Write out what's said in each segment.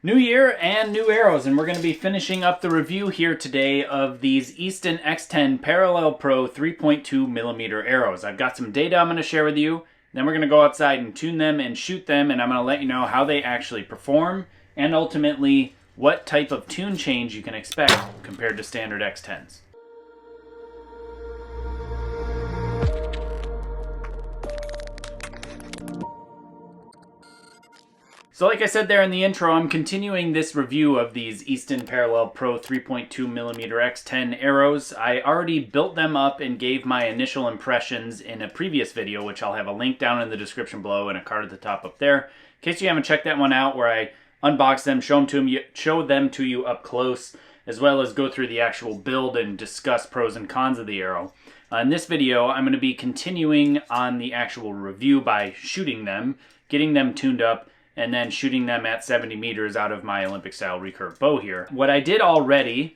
New year and new arrows, and we're going to be finishing up the review here today of these Easton X10 Parallel Pro 3.2 millimeter arrows. I've got some data I'm going to share with you, then we're going to go outside and tune them and shoot them, and I'm going to let you know how they actually perform and ultimately what type of tune change you can expect compared to standard X10s. So like I said there in the intro, I'm continuing this review of these Easton Parallel Pro 3.2 millimeter X10 arrows. I already built them up and gave my initial impressions in a previous video, which I'll have a link down in the description below and a card at the top up there. In case you haven't checked that one out, where I unbox them, show them to you up close, as well as go through the actual build and discuss pros and cons of the arrow. In this video, I'm going to be continuing on the actual review by shooting them, getting them tuned up, and then shooting them at 70 meters out of my Olympic style recurve bow here. What I did already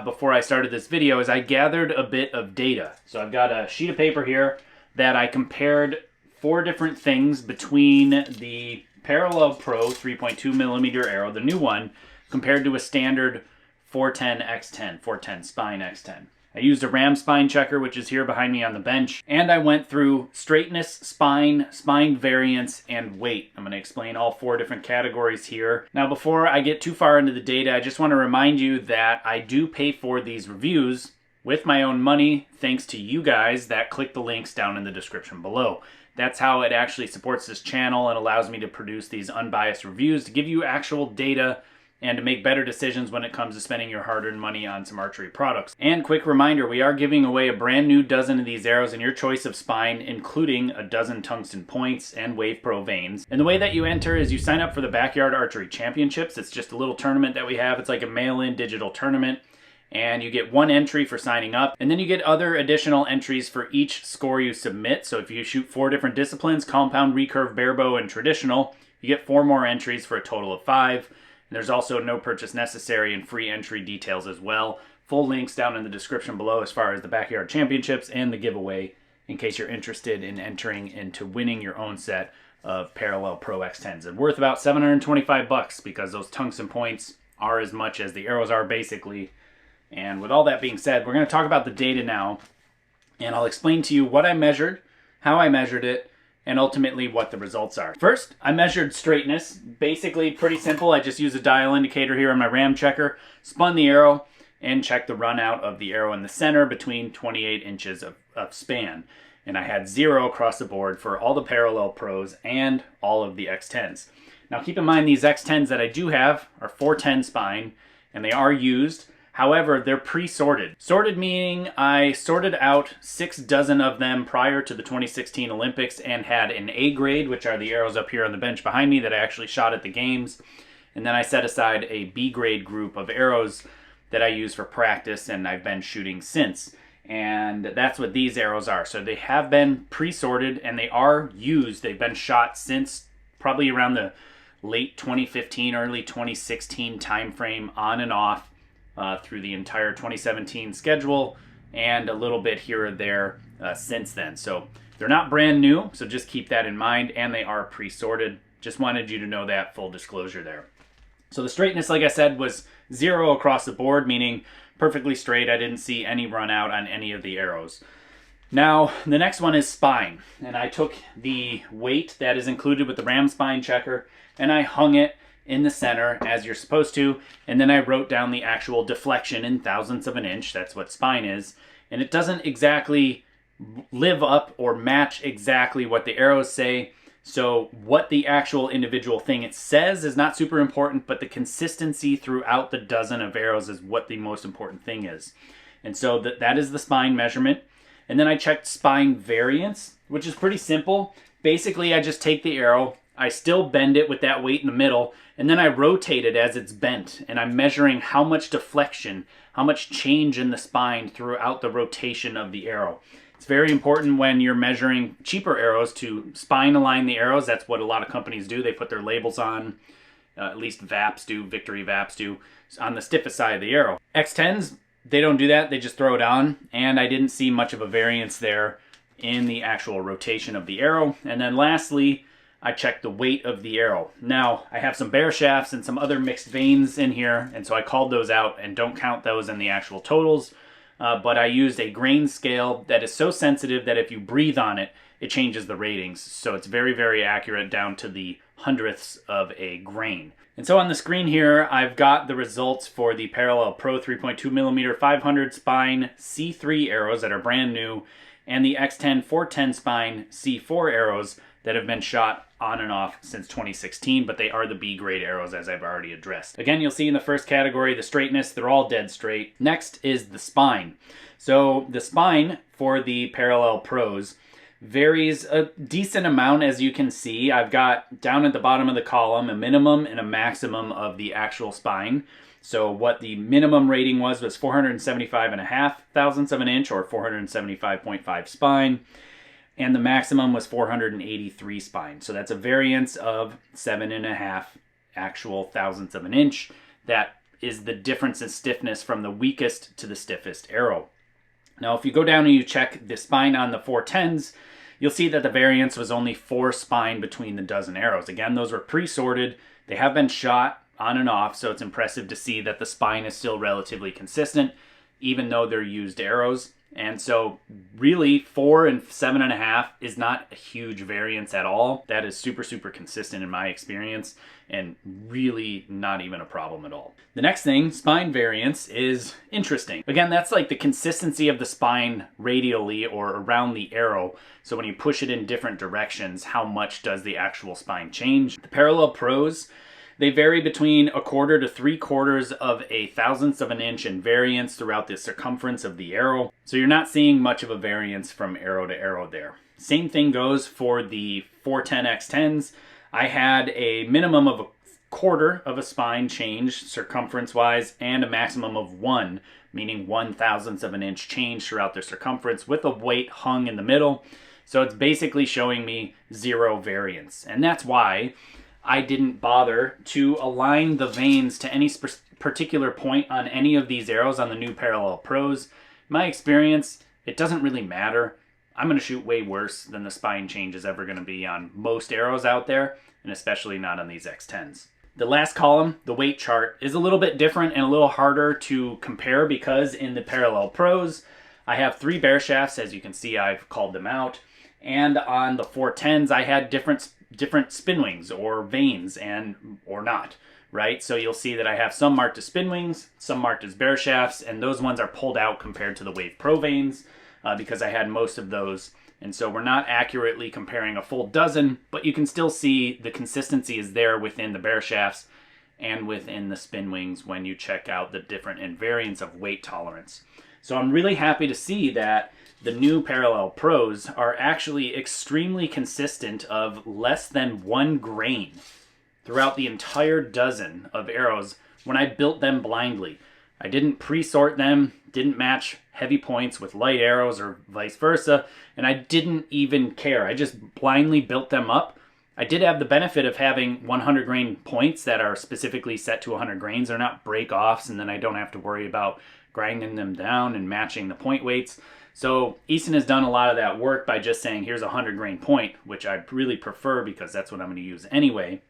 before I started this video is I gathered a bit of data. So I've got a sheet of paper here that I compared 4 different things between the Parallel Pro 3.2 millimeter arrow, the new one, compared to a standard 410 X10, 410 spine X10. I used a ram spine checker, which is here behind me on the bench, and I went through straightness, spine variance, and weight. I'm going to explain all 4 different categories here. Now, before I get too far into the data, I just want to remind you that I do pay for these reviews with my own money, thanks to you guys that click the links down in the description below. That's how it actually supports this channel and allows me to produce these unbiased reviews to give you actual data and to make better decisions when it comes to spending your hard-earned money on some archery products. And quick reminder, we are giving away a brand new dozen of these arrows in your choice of spine, including a dozen tungsten points and Wave Pro vanes. And the way that you enter is you sign up for the Backyard Archery Championships. It's just a little tournament that we have. It's like a mail-in digital tournament. And you get 1 entry for signing up, and then you get other additional entries for each score you submit. So if you shoot 4 different disciplines, compound, recurve, barebow, and traditional, you get 4 more entries for a total of 5. And there's also no purchase necessary and free entry details as well. Full links down in the description below as far as the Backyard Championships and the giveaway in case you're interested in entering into winning your own set of Parallel Pro X10s. They're worth about $725 because those tungsten points are as much as the arrows are basically. And with all that being said, we're going to talk about the data now, and I'll explain to you what I measured, how I measured it, and ultimately what the results are. First, I measured straightness. Basically pretty simple. I just used a dial indicator here on my ram checker, spun the arrow, and checked the run out of the arrow in the center between 28 inches of span. And I had 0 across the board for all the Parallel Pros and all of the X10s. Now keep in mind, these X10s that I do have are 410 spine, and they are used. However, they're pre-sorted. Sorted meaning I sorted out 6 dozen of them prior to the 2016 Olympics and had an A grade, which are the arrows up here on the bench behind me that I actually shot at the games. And then I set aside a B grade group of arrows that I use for practice and I've been shooting since. And that's what these arrows are. So they have been pre-sorted and they are used. They've been shot since probably around the late 2015, early 2016 timeframe, on and off. Through the entire 2017 schedule and a little bit here or there since then. So they're not brand new, so just keep that in mind, and they are pre-sorted. Just wanted you to know that, full disclosure there. So the straightness, like I said, was 0 across the board, meaning perfectly straight. I didn't see any run out on any of the arrows. Now, the next one is spine, and I took the weight that is included with the ram spine checker and I hung it in the center as you're supposed to, and then I wrote down the actual deflection in thousandths of an inch. That's what spine is, and it doesn't exactly live up or match exactly what the arrows say. So what the actual individual thing it says is not super important, but the consistency throughout the dozen of arrows is what the most important thing is. And so that is the spine measurement. And then I checked spine variance, which is pretty simple. Basically, I just take the arrow, I still bend it with that weight in the middle, and then I rotate it as it's bent, and I'm measuring how much deflection, how much change in the spine throughout the rotation of the arrow. It's very important when you're measuring cheaper arrows to spine align the arrows. That's what a lot of companies do. They put their labels on, at least Vaps do, Victory Vaps do, on the stiffest side of the arrow. X10s, they don't do that. They just throw it on, and I didn't see much of a variance there in the actual rotation of the arrow. And then lastly, I check the weight of the arrow. Now, I have some bare shafts and some other mixed vanes in here, and so I called those out and don't count those in the actual totals. But I used a grain scale that is so sensitive that if you breathe on it, it changes the ratings. So it's very, very accurate down to the hundredths of a grain. And so on the screen here, I've got the results for the Parallel Pro 3.2mm 500 spine C3 arrows that are brand new, and the X10 410 spine C4 arrows that have been shot on and off since 2016, but they are the B grade arrows as I've already addressed. Again, you'll see in the first category, the straightness, they're all dead straight. Next is the spine. So the spine for the Parallel Pros varies a decent amount, as you can see. I've got down at the bottom of the column a minimum and a maximum of the actual spine. So what the minimum rating was 475.5 thousandths of an inch, or 475.5 spine, and the maximum was 483 spine. So that's a variance of 7.5 actual thousandths of an inch. That is the difference in stiffness from the weakest to the stiffest arrow. Now, if you go down and you check the spine on the 410s, you'll see that the variance was only 4 spine between the dozen arrows. Again, those were pre-sorted. They have been shot on and off, so it's impressive to see that the spine is still relatively consistent, even though they're used arrows. And so really 4 and 7.5 is not a huge variance at all. That is super, super consistent in my experience, and really not even a problem at all. The next thing, spine variance, is interesting. Again, that's like the consistency of the spine radially or around the arrow. So when you push it in different directions, how much does the actual spine change? The Parallel Pros, they vary between 1/4 to 3/4 of a thousandth of an inch in variance throughout the circumference of the arrow. So you're not seeing much of a variance from arrow to arrow there. Same thing goes for the 410 X10s. I had a minimum of 1/4 of a spine change circumference-wise, and a maximum of 1, meaning 1/1000th of an inch change throughout the circumference with a weight hung in the middle. So it's basically showing me 0 variance. And that's why I didn't bother to align the vanes to any particular point on any of these arrows on the new Parallel Pros. My experience, it doesn't really matter. I'm going to shoot way worse than the spine change is ever going to be on most arrows out there, and especially not on these X10s. The last column, the weight chart, is a little bit different and a little harder to compare because in the Parallel Pros, I have 3 bare shafts. As you can see, I've called them out. And on the 410s, I had different spin wings or vanes or not, right? So you'll see that I have some marked as spin wings, some marked as bare shafts, and those ones are pulled out compared to the Wave Pro vanes because I had most of those. And so we're not accurately comparing a full dozen, but you can still see the consistency is there within the bare shafts and within the spin wings when you check out the different invariance of weight tolerance. So I'm really happy to see that the new Parallel Pros are actually extremely consistent of less than 1 grain throughout the entire dozen of arrows when I built them blindly. I didn't pre-sort them, didn't match heavy points with light arrows or vice versa, and I didn't even care. I just blindly built them up. I did have the benefit of having 100 grain points that are specifically set to 100 grains. They're not break-offs, and then I don't have to worry about grinding them down and matching the point weights. So Easton has done a lot of that work by just saying, here's a 100 grain point, which I really prefer because that's what I'm going to use anyway.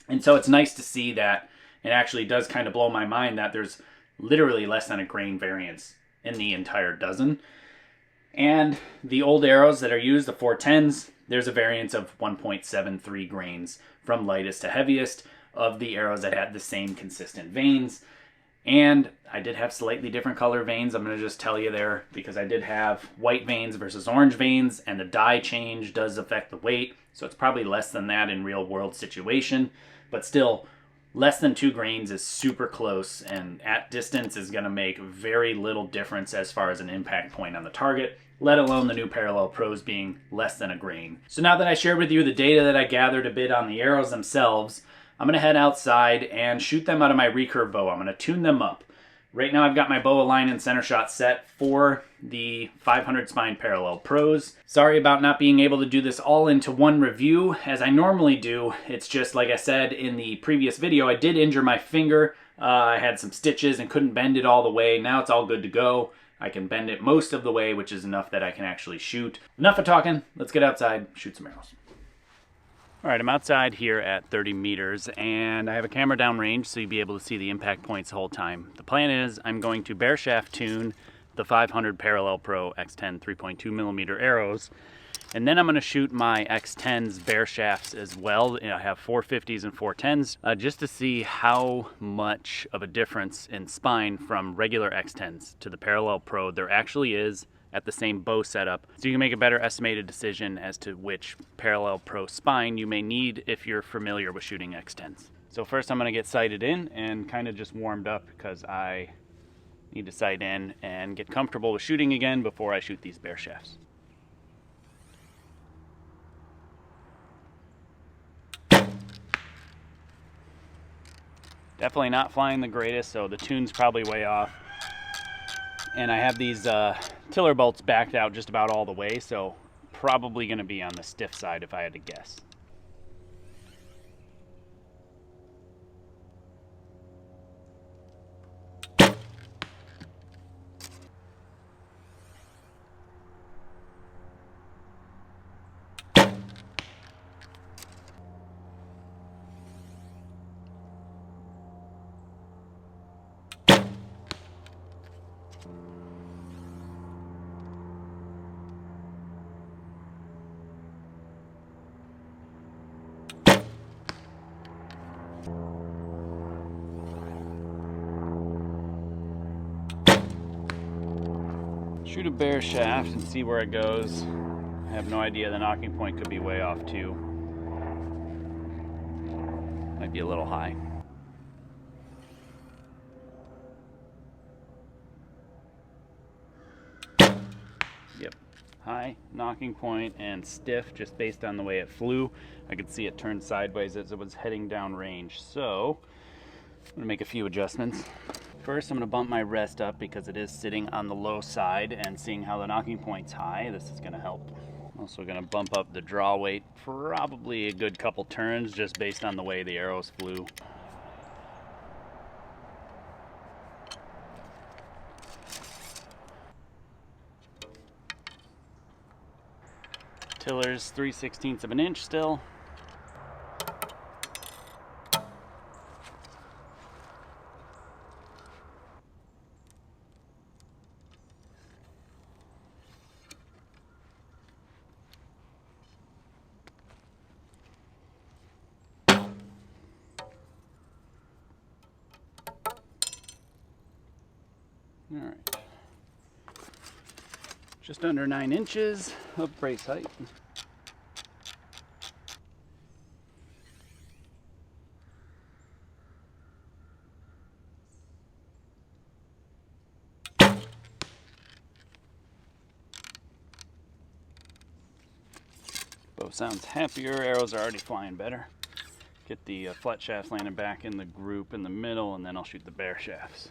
And so it's nice to see that it actually does kind of blow my mind that there's literally less than a grain variance in the entire dozen. And the old arrows that are used, the 410s, there's a variance of 1.73 grains from lightest to heaviest of the arrows that had the same consistent vanes. And I did have slightly different color vanes. I'm going to just tell you there because I did have white vanes versus orange vanes, and the dye change does affect the weight. So it's probably less than that in real world situation, but still less than 2 grains is super close, and at distance is going to make very little difference as far as an impact point on the target, let alone the new Parallel Pros being less than a grain. So now that I shared with you the data that I gathered a bit on the arrows themselves, I'm going to head outside and shoot them out of my recurve bow. I'm going to tune them up. Right now I've got my bow aligned and center shot set for the 500 spine Parallel Pros. Sorry about not being able to do this all into one review as I normally do. It's just like I said in the previous video, I did injure my finger. I had some stitches and couldn't bend it all the way. Now it's all good to go. I can bend it most of the way, which is enough that I can actually shoot. Enough of talking. Let's get outside, shoot some arrows. All right, I'm outside here at 30 meters and I have a camera downrange so you'll be able to see the impact points the whole time. The plan is I'm going to bare shaft tune the 500 Parallel Pro X10 3.2 millimeter arrows, and then I'm going to shoot my X10s bare shafts as well. I have 450s and 410s just to see how much of a difference in spine from regular X10s to the Parallel Pro there actually is at the same bow setup, so you can make a better estimated decision as to which Parallel Pro spine you may need if you're familiar with shooting X10s. So first I'm going to get sighted in and kind of just warmed up because I need to sight in and get comfortable with shooting again before I shoot these bare shafts. Definitely not flying the greatest, so the tune's probably way off. And I have these tiller bolts backed out just about all the way, so probably going to be on the stiff side if I had to guess. Shoot a bare shaft and see where it goes. I have no idea, the knocking point could be way off too. Might be a little high. Yep, high knocking point and stiff just based on the way it flew. I could see it turn sideways as it was heading down range. So I'm gonna make a few adjustments. First, I'm going to bump my rest up because it is sitting on the low side, and seeing how the knocking point's high, this is going to help. I'm also going to bump up the draw weight probably a good couple turns just based on the way the arrows flew. Tiller's 3/16 of an inch still. All right, just under 9 inches of brace height. Bow sounds happier, arrows are already flying better. Get the flat shafts landing back in the group in the middle, and then I'll shoot the bare shafts.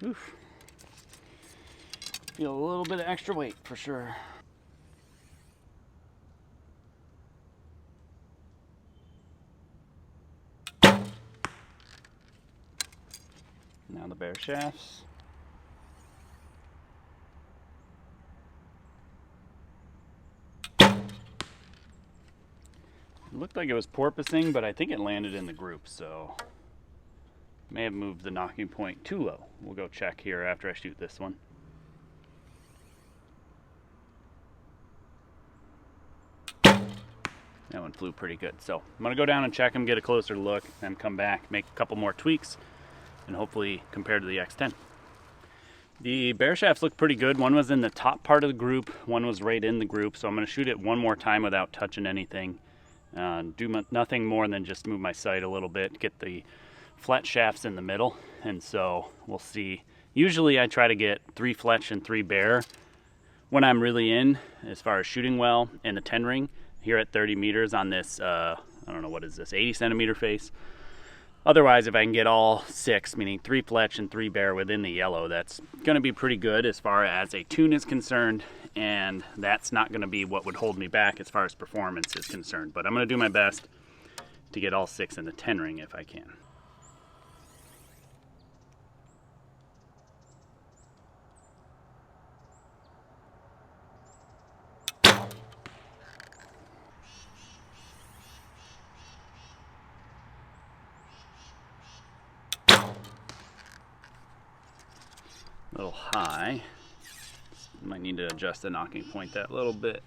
Oof. Feel a little bit of extra weight for sure. Now the bare shafts. It looked like it was porpoising, but I think it landed in the group, so may have moved the knocking point too low. We'll go check here after I shoot this one. That one flew pretty good. So I'm gonna go down and check them, get a closer look, and come back, make a couple more tweaks, and hopefully compare to the X10. The bare shafts look pretty good. One was in the top part of the group, one was right in the group, so I'm gonna shoot it one more time without touching anything. Do nothing more than just move my sight a little bit, get the flat shafts in the middle, and so we'll see. Usually I try to get 3 fletch and 3 bare when I'm really in as far as shooting well in the 10 ring here at 30 meters on this I don't know, what is this, 80 centimeter face. Otherwise, if I can get all 6, meaning 3 fletch and 3 bare within the yellow, that's going to be pretty good as far as a tune is concerned, and that's not going to be what would hold me back as far as performance is concerned. But I'm going to do my best to get all 6 in the 10 ring if I can. little high. Might need to adjust the knocking point that little bit.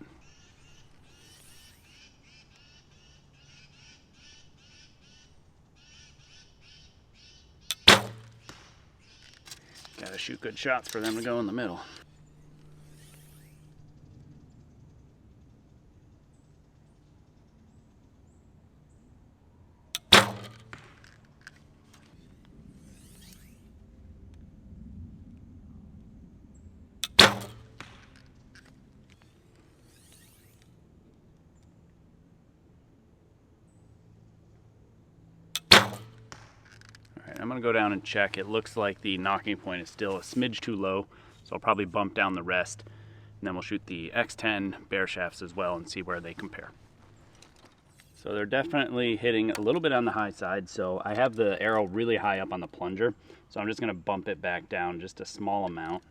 Gotta shoot good shots for them to go in the middle. I'm going to go down and check. It looks like the knocking point is still a smidge too low, so I'll probably bump down the rest, and then we'll shoot the X10 bare shafts as well and see where they compare. So they're definitely hitting a little bit on the high side, so I have the arrow really high up on the plunger, so I'm just going to bump it back down just a small amount.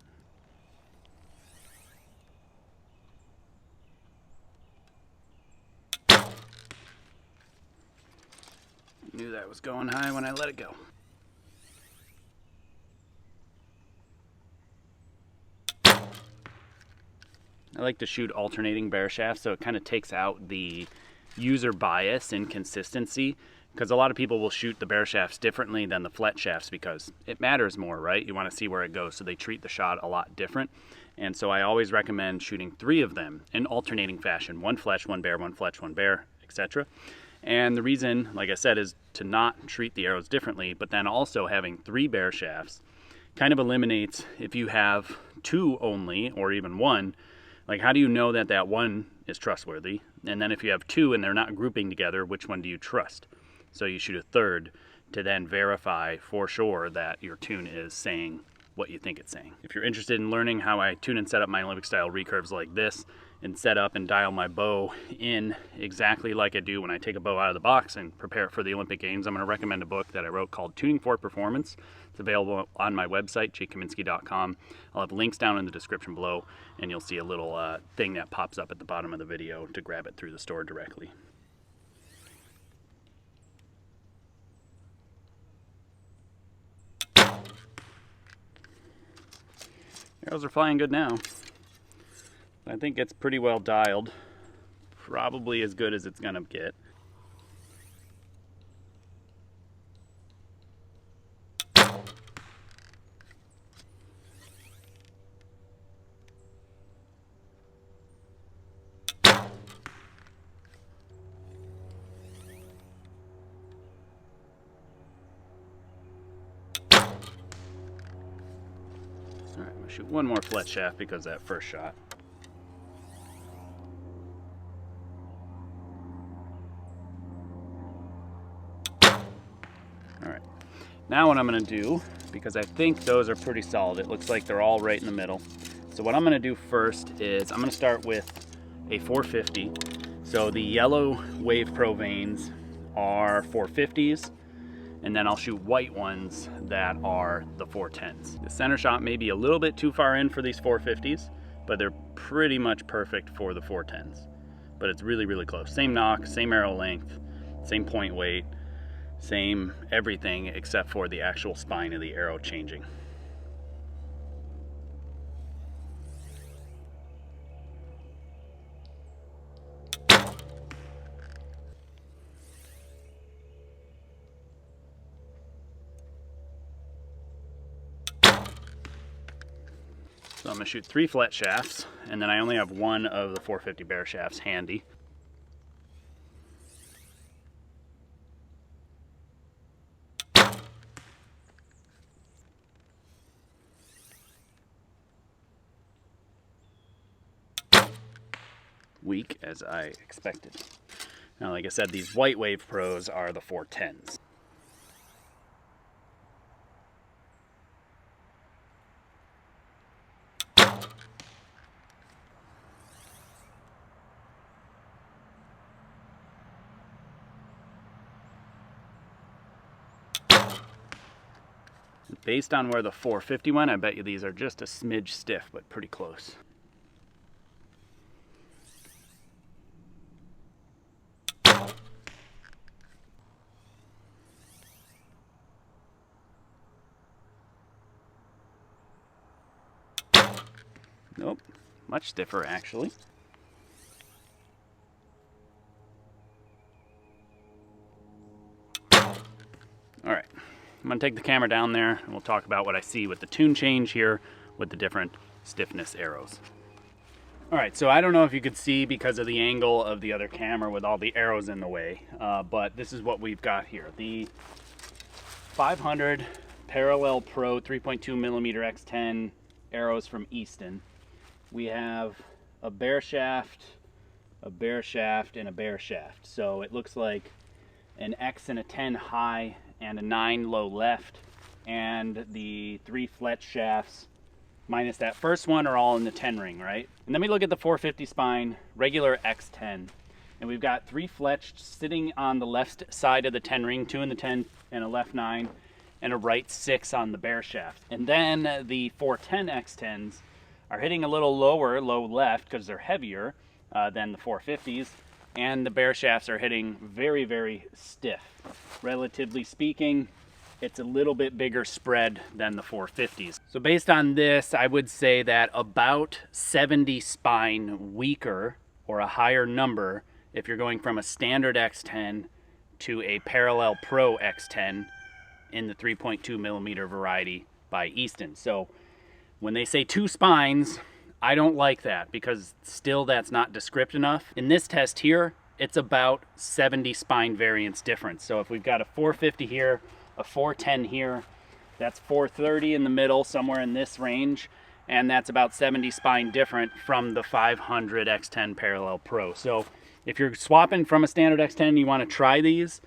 Knew that was going high when I let it go. I like to shoot alternating bare shafts, so it kind of takes out the user bias and consistency, because a lot of people will shoot the bare shafts differently than the flet shafts because it matters more, right? You want to see where it goes, so they treat the shot a lot different. And so I always recommend shooting 3 of them in alternating fashion, 1 fletch, 1 bare, 1 fletch, 1 bare, etc. And the reason, like I said, is to not treat the arrows differently, but then also having 3 bare shafts kind of eliminates if you have 2 only or even 1. Like, how do you know that that 1 is trustworthy? And then if you have 2 and they're not grouping together, which one do you trust? So you shoot a 3rd to then verify for sure that your tune is saying what you think it's saying. If you're interested in learning how I tune and set up my Olympic style recurves like this and set up and dial my bow in exactly like I do when I take a bow out of the box and prepare it for the Olympic Games, I'm going to recommend a book that I wrote called Tuning for Performance. It's available on my website, Kaminski.com. I'll have links down in the description below, and you'll see a little thing that pops up at the bottom of the video to grab it through the store directly. Arrows are flying good now. I think it's pretty well dialed. Probably as good as it's gonna get. Alright, I'm gonna shoot 1 more flet shaft because that first shot. Alright, now what I'm going to do, because I think those are pretty solid, it looks like they're all right in the middle. So what I'm going to do first is I'm going to start with a 450. So the yellow Wave Pro vanes are 450s, and then I'll shoot white ones that are the 410s. The center shot may be a little bit too far in for these 450s, but they're pretty much perfect for the 410s. But it's really, really close. Same nock, same arrow length, same point weight, same everything except for the actual spine of the arrow changing. So I'm going to shoot 3 flet shafts, and then I only have 1 of the 450 bare shafts handy. Weak as I expected. Now, like I said, these white Wave Pros are the 410s. Based on where the 450 went, I bet you these are just a smidge stiff, but pretty close. Nope, much stiffer actually. All right, I'm gonna take the camera down there and we'll talk about what I see with the tune change here with the different stiffness arrows. All right, so I don't know if you could see because of the angle of the other camera with all the arrows in the way, but this is what we've got here. The 500 Parallel Pro 3.2 millimeter X10 arrows from Easton. We have a bare shaft, a bare shaft, and a bare shaft. So it looks like an X and a 10 high and a 9 low left, and the 3 fletch shafts minus that first one are all in the 10 ring, right? And then we look at the 450 spine, regular X10. And we've got 3 fletched sitting on the left side of the 10 ring, 2 in the 10 and a left 9, and a right 6 on the bare shaft. And then the 410 X10s are hitting a little lower, low left, because they're heavier than the 450s. And the bare shafts are hitting very, very stiff. Relatively speaking, it's a little bit bigger spread than the 450s. So based on this, I would say that about 70 spine weaker or a higher number if you're going from a standard X10 to a Parallel Pro X10 in the 3.2 millimeter variety by Easton. So when they say 2 spines, I don't like that because still that's not descriptive enough. In this test here, it's about 70 spine variance difference. So if we've got a 450 here, a 410 here, that's 430 in the middle, somewhere in this range, and that's about 70 spine different from the 500 X10 Parallel Pro. So if you're swapping from a standard X10 and you want to try these,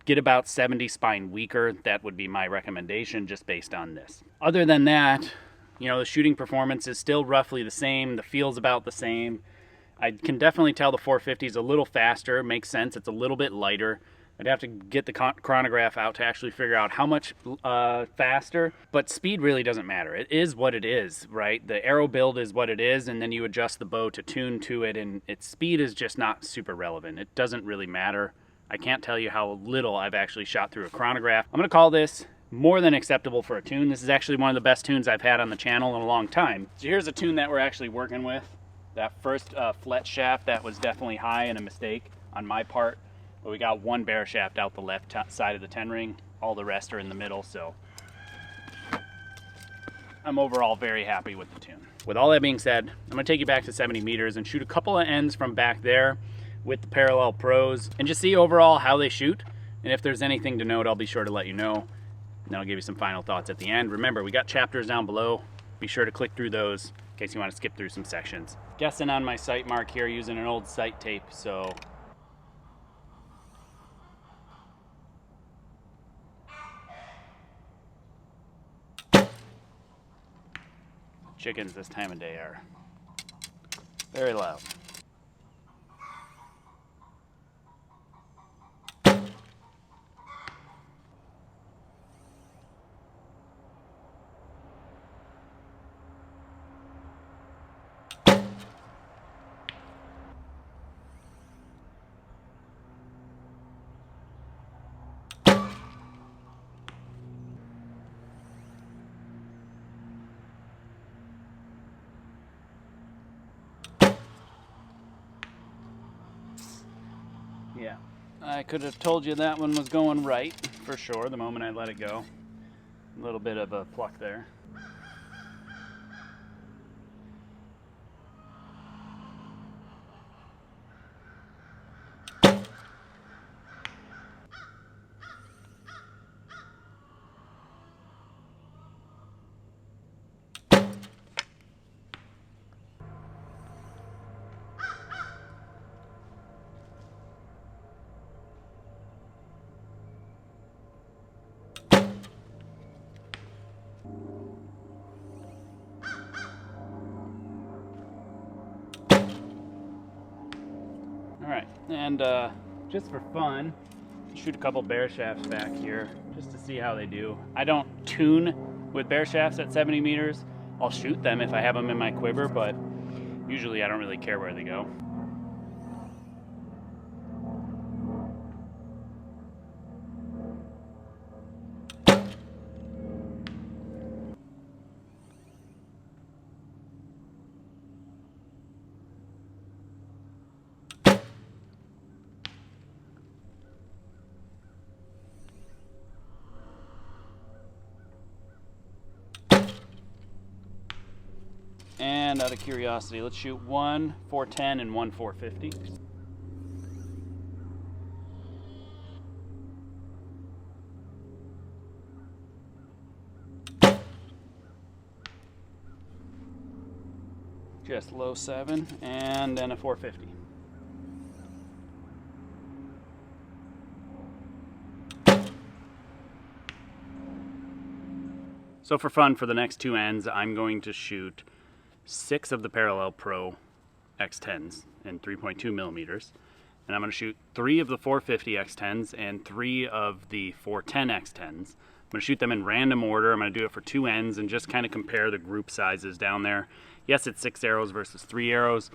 get about 70 spine weaker. That would be my recommendation just based on this. Other than that, you know, the shooting performance is still roughly the same. The feel's about the same. I can definitely tell the 450 is a little faster. Makes sense. It's a little bit lighter. I'd have to get the chronograph out to actually figure out how much faster, but speed really doesn't matter. It is what it is, right? The arrow build is what it is, and then you adjust the bow to tune to it, and its speed is just not super relevant. It doesn't really matter. I can't tell you how little I've actually shot through a chronograph. I'm gonna call this more than acceptable for a tune. This is actually one of the best tunes I've had on the channel in a long time. So here's a tune that we're actually working with. That first fletch shaft, that was definitely high and a mistake on my part. But we got 1 bare shaft out the left side of the 10 ring. All the rest are in the middle, so I'm overall very happy with the tune. With all that being said, I'm gonna take you back to 70 meters and shoot a couple of ends from back there with the Parallel Pros and just see overall how they shoot. And if there's anything to note, I'll be sure to let you know. And then I'll give you some final thoughts at the end. Remember, we got chapters down below. Be sure to click through those in case you want to skip through some sections. Guessing on my sight mark here using an old sight tape, so chickens this time of day are very loud. Yeah, I could have told you that one was going right for sure the moment I let it go. A little bit of a pluck there. Alright, and just for fun, shoot a couple bare shafts back here just to see how they do. I don't tune with bare shafts at 70 meters. I'll shoot them if I have them in my quiver, but usually I don't really care where they go. And out of curiosity, let's shoot one 410 and one 450. Just low 7, and then a 450. So for fun, for the next two ends, I'm going to shoot 6 of the Parallel Pro X10s in 3.2 millimeters. And I'm going to shoot 3 of the 450 X10s and 3 of the 410 X10s. I'm going to shoot them in random order. I'm going to do it for 2 ends and just kind of compare the group sizes down there. Yes, it's 6 arrows versus 3 arrows,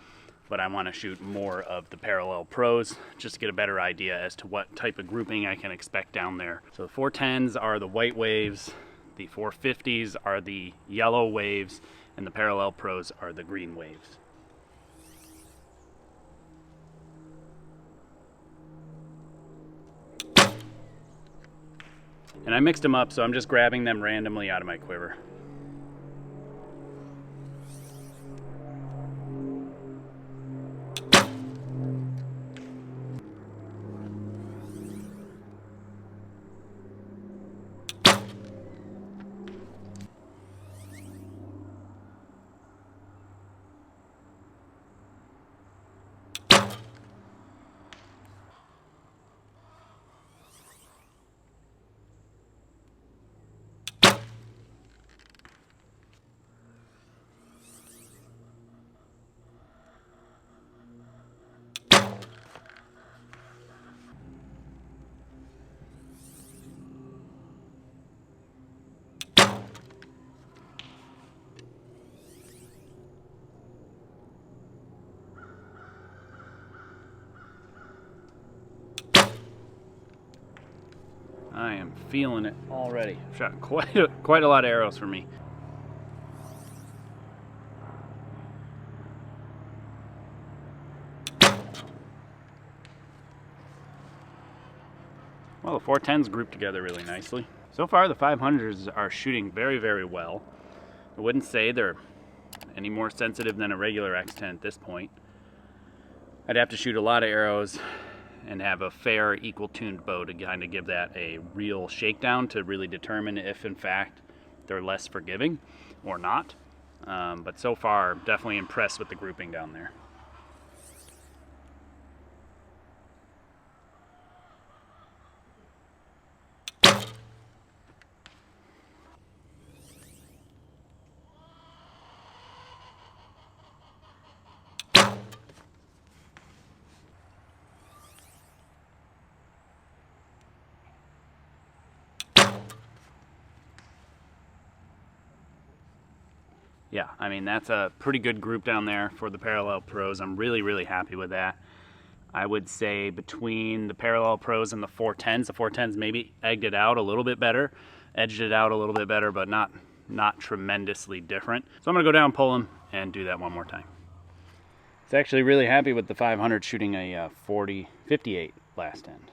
but I want to shoot more of the Parallel Pros just to get a better idea as to what type of grouping I can expect down there. So the 410s are the white waves, the 450s are the yellow waves, and the Parallel Pros are the green waves. And I mixed them up, so I'm just grabbing them randomly out of my quiver. I am feeling it already. I've shot quite a lot of arrows for me. Well, the 410s group together really nicely. So far, the 500s are shooting very, very well. I wouldn't say they're any more sensitive than a regular X10 at this point. I'd have to shoot a lot of arrows and have a fair, equal tuned bow to kind of give that a real shakedown to really determine if in fact they're less forgiving or not. But so far, definitely impressed with the grouping down there. Yeah, I mean, that's a pretty good group down there for the Parallel Pros. I'm really, really happy with that. I would say between the Parallel Pros and the 410s maybe egged it out a little bit better, edged it out a little bit better, but not tremendously different. So I'm gonna go down, pull them, and do that one more time. It's actually really happy with the 500 shooting a 58 last end.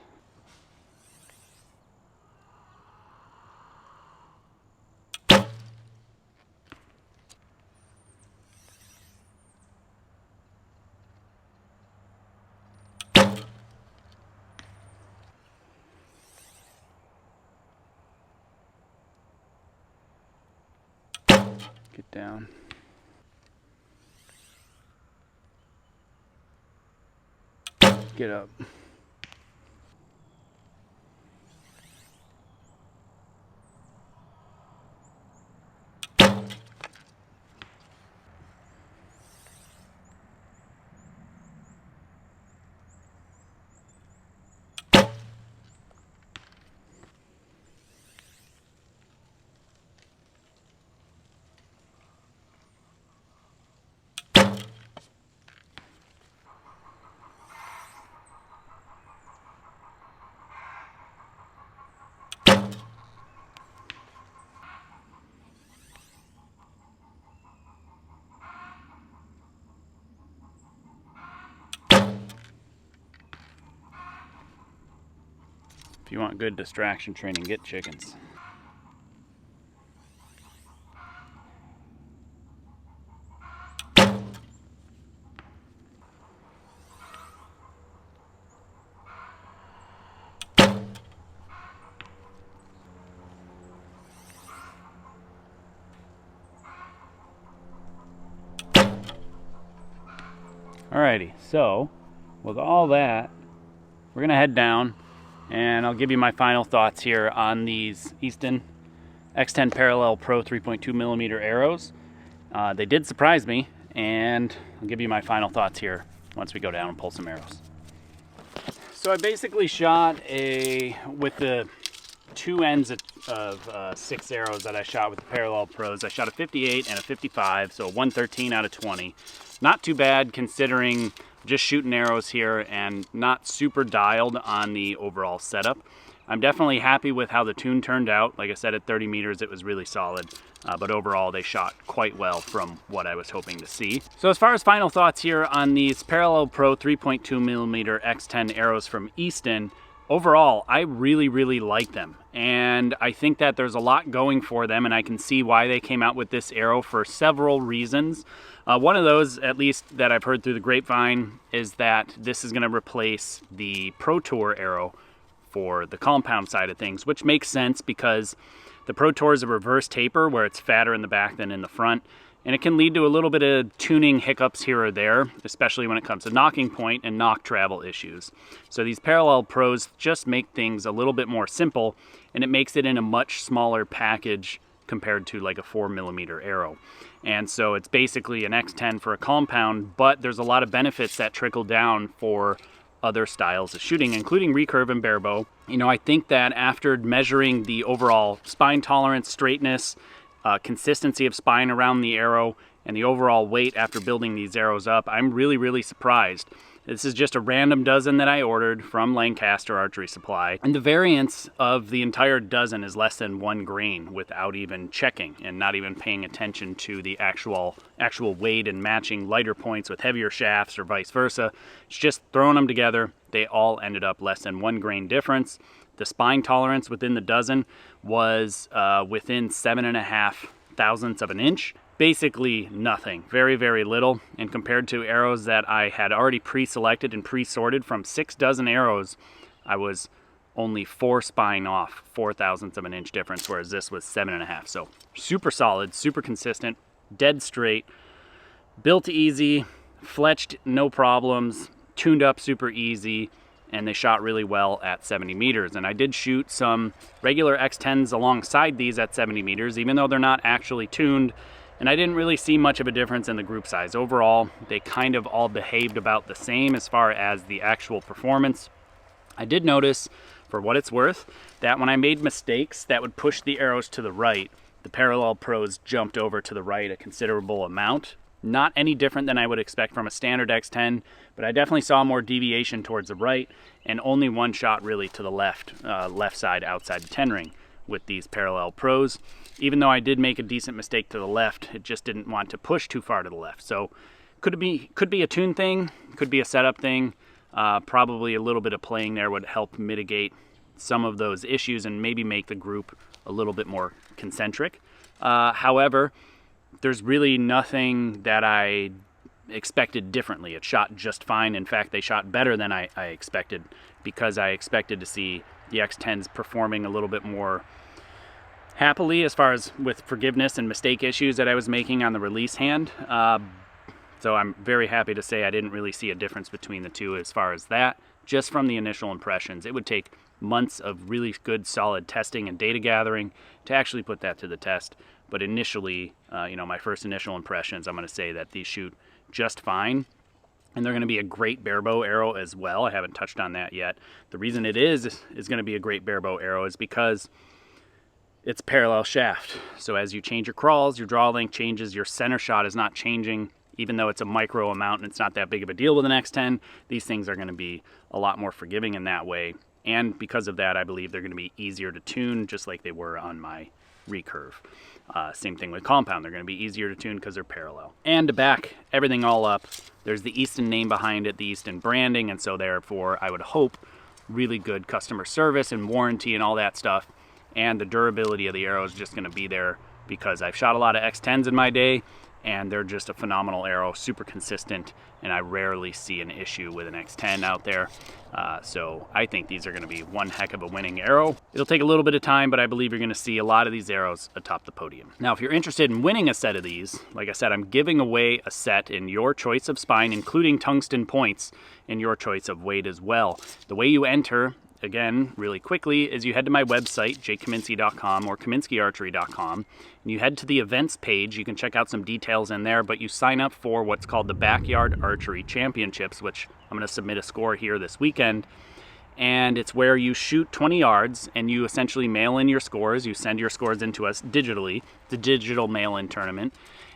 Get down. Get up. If you want good distraction training, get chickens. Alrighty, so with all that, we're gonna head down and I'll give you my final thoughts here on these Easton X10 Parallel Pro 3.2 millimeter arrows. They did surprise me, and I'll give you my final thoughts here once we go down and pull some arrows. So I basically shot with the two ends of 6 arrows that I shot with the Parallel Pros. I shot a 58 and a 55, so a 113 out of 20. Not too bad considering just shooting arrows here and not super dialed on the overall setup. I'm definitely happy with how the tune turned out. Like I said, at 30 meters, it was really solid. But overall, they shot quite well from what I was hoping to see. So as far as final thoughts here on these Parallel Pro 3.2 millimeter X10 arrows from Easton, overall, I really like them. And I think that there's a lot going for them, and I can see why they came out with this arrow for several reasons. One of those, at least that I've heard through the grapevine, is that this is going to replace the Pro Tour arrow for the compound side of things, which makes sense because the Pro Tour is a reverse taper where it's fatter in the back than in the front, and it can lead to a little bit of tuning hiccups here or there, especially when it comes to knocking point and knock travel issues. So these Parallel Pros just make things a little bit more simple, and it makes it in a much smaller package compared to like a 4mm arrow. And so it's basically an X10 for a compound, but there's a lot of benefits that trickle down for other styles of shooting, including recurve and barebow. You know, I think that after measuring the overall spine tolerance, straightness, consistency of spine around the arrow, and the overall weight after building these arrows up, I'm really surprised. This is just a random dozen that I ordered from Lancaster Archery Supply, and the variance of the entire dozen is less than 1 grain without even checking and not even paying attention to the actual weight and matching lighter points with heavier shafts or vice versa. It's just throwing them together. They all ended up less than 1 grain difference. The spine tolerance within the dozen was within 7.5 thousandths of an inch. Basically nothing, very little. And compared to arrows that I had already pre-selected and pre-sorted from 6 dozen arrows, I was only 4 spine off, 4 thousandths of an inch difference, whereas this was 7.5. So super solid, super consistent, dead straight, built easy, fletched no problems, tuned up super easy, and they shot really well at 70 meters. And I did shoot some regular X10s alongside these at 70 meters, even though they're not actually tuned. And I didn't really see much of a difference in the group size. Overall, they kind of all behaved about the same as far as the actual performance. I did notice, for what it's worth, that when I made mistakes that would push the arrows to the right, the Parallel Pros jumped over to the right a considerable amount. Not any different than I would expect from a standard X10, but I definitely saw more deviation towards the right, and only one shot really to the left side outside the 10 ring with these Parallel Pros. Even though I did make a decent mistake to the left, it just didn't want to push too far to the left. So could be a tune thing, could be a setup thing. Probably a little bit of playing there would help mitigate some of those issues and maybe make the group a little bit more concentric. However, there's really nothing that I expected differently. It shot just fine. In fact, they shot better than I expected, because I expected to see the X10s performing a little bit more happily as far as with forgiveness and mistake issues that I was making on the release hand. So I'm very happy to say I didn't really see a difference between the two as far as that, just from the initial impressions. It would take months of really good solid testing and data gathering to actually put that to the test. But initially, my first initial impressions, I'm going to say that these shoot just fine. And they're going to be a great barebow arrow as well. I haven't touched on that yet. The reason it is going to be a great barebow arrow is because it's parallel shaft. So as you change your crawls, your draw length changes, your center shot is not changing. Even though it's a micro amount and it's not that big of a deal with an X10, these things are going to be a lot more forgiving in that way. And because of that, I believe they're going to be easier to tune, just like they were on my recurve. Same thing with compound. They're going to be easier to tune because they're parallel. And to back everything all up, there's the Easton name behind it, the Easton branding, and so therefore I would hope really good customer service and warranty and all that stuff. And the durability of the arrow is just going to be there because I've shot a lot of X10s in my day, and they're just a phenomenal arrow, super consistent, and I rarely see an issue with an X10 out there. So I think these are going to be one heck of a winning arrow. It'll take a little bit of time, but I believe you're going to see a lot of these arrows atop the podium. Now, if you're interested in winning a set of these, like I said, I'm giving away a set in your choice of spine, including tungsten points in your choice of weight as well. The way you enter, again, really quickly, is you head to my website, jkaminski.com or kaminskiarchery.com, and you head to the events page. You can check out some details in there, but you sign up for what's called the Backyard Archery Championships, which I'm going to submit a score here this weekend. And it's where you shoot 20 yards and you essentially mail in your scores. You send your scores into us digitally, the digital mail-in tournament,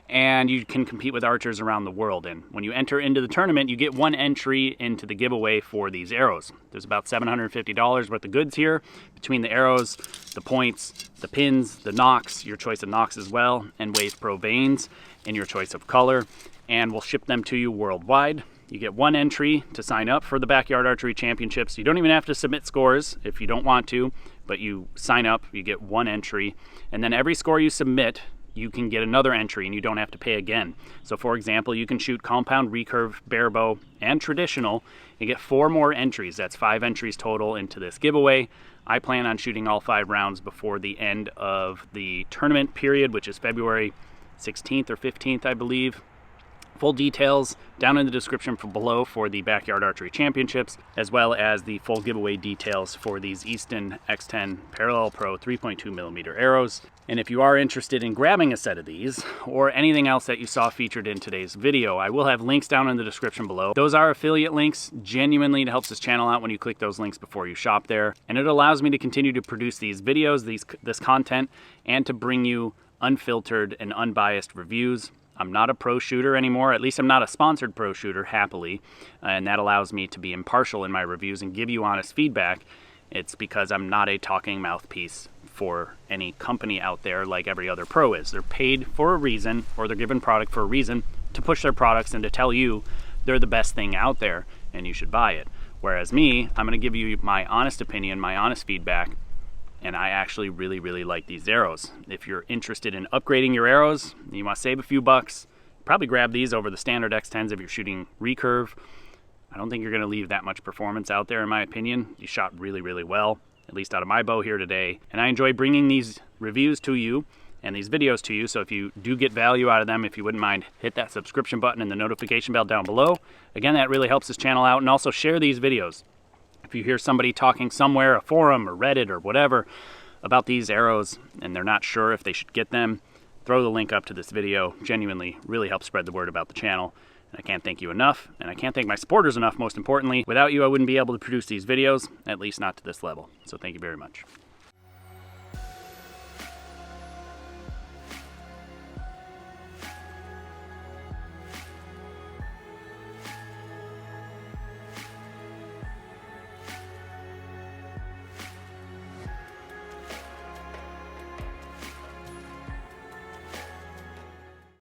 and you can compete with archers around the world. And when you enter into the tournament, you get one entry into the giveaway for these arrows. There's about $750 worth of goods here between the arrows, the points, the pins, the nocks, your choice of nocks as well, and Wave Pro vanes, and your choice of color, and we'll ship them to you worldwide. You get one entry to sign up for the Backyard Archery Championships. You don't even have to submit scores if you don't want to, but you sign up, you get one entry, and then every score you submit, you can get another entry and you don't have to pay again. So for example, you can shoot compound, recurve, barebow, and traditional and get 4 more entries. That's 5 entries total into this giveaway. I plan on shooting all 5 rounds before the end of the tournament period, which is February 16th or 15th, I believe. Full details down in the description below for the Backyard Archery Championships, as well as the full giveaway details for these Easton X10 Parallel Pro 3.2mm arrows. And if you are interested in grabbing a set of these, or anything else that you saw featured in today's video, I will have links down in the description below. Those are affiliate links. Genuinely, it helps this channel out when you click those links before you shop there. And it allows me to continue to produce these videos, this content, and to bring you unfiltered and unbiased reviews. I'm not a pro shooter anymore, at least I'm not a sponsored pro shooter, happily, and that allows me to be impartial in my reviews and give you honest feedback. It's because I'm not a talking mouthpiece for any company out there like every other pro is. They're paid for a reason, or they're given product for a reason to push their products and to tell you they're the best thing out there and you should buy it. Whereas me, I'm going to give you my honest opinion, my honest feedback, and I actually really, really like these arrows. If you're interested in upgrading your arrows, and you want to save a few bucks, probably grab these over the Standard X10s if you're shooting recurve. I don't think you're going to leave that much performance out there, in my opinion. You shot really, really well, at least out of my bow here today. And I enjoy bringing these reviews to you and these videos to you, so if you do get value out of them, if you wouldn't mind, hit that subscription button and the notification bell down below. Again, that really helps this channel out, and also share these videos. If you hear somebody talking somewhere, a forum or Reddit or whatever, about these arrows and they're not sure if they should get them, throw the link up to this video. Genuinely really helps spread the word about the channel. And I can't thank you enough, and I can't thank my supporters enough, most importantly. Without you, I wouldn't be able to produce these videos, at least not to this level. So thank you very much.